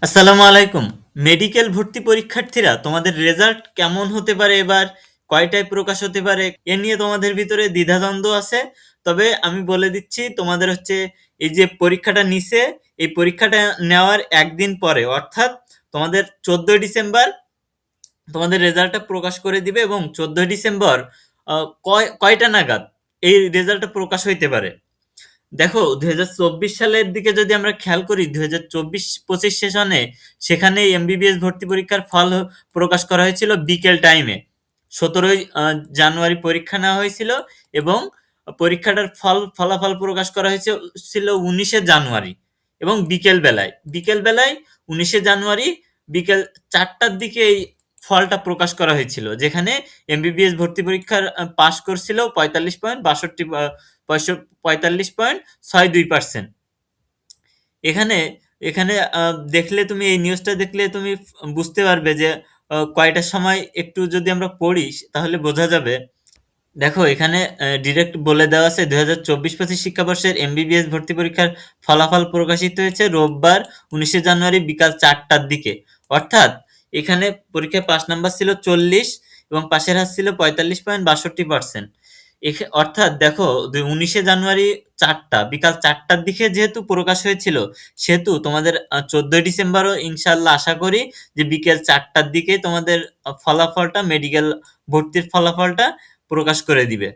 আসসালামু আলাইকুম। মেডিকেল ভর্তি পরীক্ষার্থীরা তোমাদের রেজাল্ট কেমন হতে পারে এবার? কয়টায় প্রকাশ হতে পারে? এ নিয়ে তোমাদের ভিতরে দ্বিধাদ্বন্দ্ব আছে। তবে আমি বলে দিচ্ছি তোমাদের এই যে পরীক্ষাটা নিছে, এই পরীক্ষাটা নেওয়ার একদিন পরে অর্থাৎ তোমাদের 14 ডিসেম্বর তোমাদের রেজাল্টটা প্রকাশ করে দিবে এবং 14 ডিসেম্বর কয়টা নাগাদ এই রেজাল্টটা প্রকাশ হইতে পারে? দেখো 2024 সালের দিকে যদি আমরা খেয়াল করি 2024-25 সেশনে সেখানে এমবিবিএস ভর্তি পরীক্ষার ফল প্রকাশ করা হয়েছিল বিকেল টাইমে। 17 জানুয়ারি পরীক্ষা নেওয়া হয়েছিল এবং পরীক্ষাটার ফলাফল প্রকাশ করা হয়েছিল 19 জানুয়ারি এবং বিকেল বেলায় 19 জানুয়ারি বিকেল 4টার দিকে এই ফলটা প্রকাশ করা হয়েছিল, যেখানে এমবিবিএস ভর্তি পরীক্ষার পাশ করছিল 45.62%। এখানে এখানে দেখলে তুমি এই নিউজটা দেখলে তুমি বুঝতে পারবে যে কয়টার সময় একটু যদি আমরা পড়ি তাহলে বোঝা যাবে। দেখো এখানে ডিরেক্ট বলে দেওয়া আছে 2024-25 শিক্ষাবর্ষের এমবিবিএস ভর্তি পরীক্ষার ফলাফল প্রকাশিত হয়েছে রোববার 19 জানুয়ারি বিকাল 4টার দিকে। অর্থাৎ এখানে পরীক্ষায় পাস নাম্বার ছিল 40 এবং পাশের হার ছিল 45.62%। অর্থাৎ দেখো 19 জানুয়ারি বিকাল 4টার দিকে যেহেতু প্রকাশ হয়েছিল, সেহেতু তোমাদের 14 ডিসেম্বরও ইনশাল্লাহ আশা করি যে বিকেল 4টার দিকে তোমাদের ফলাফলটা মেডিকেল ভর্তির ফলাফলটা প্রকাশ করে দিবে।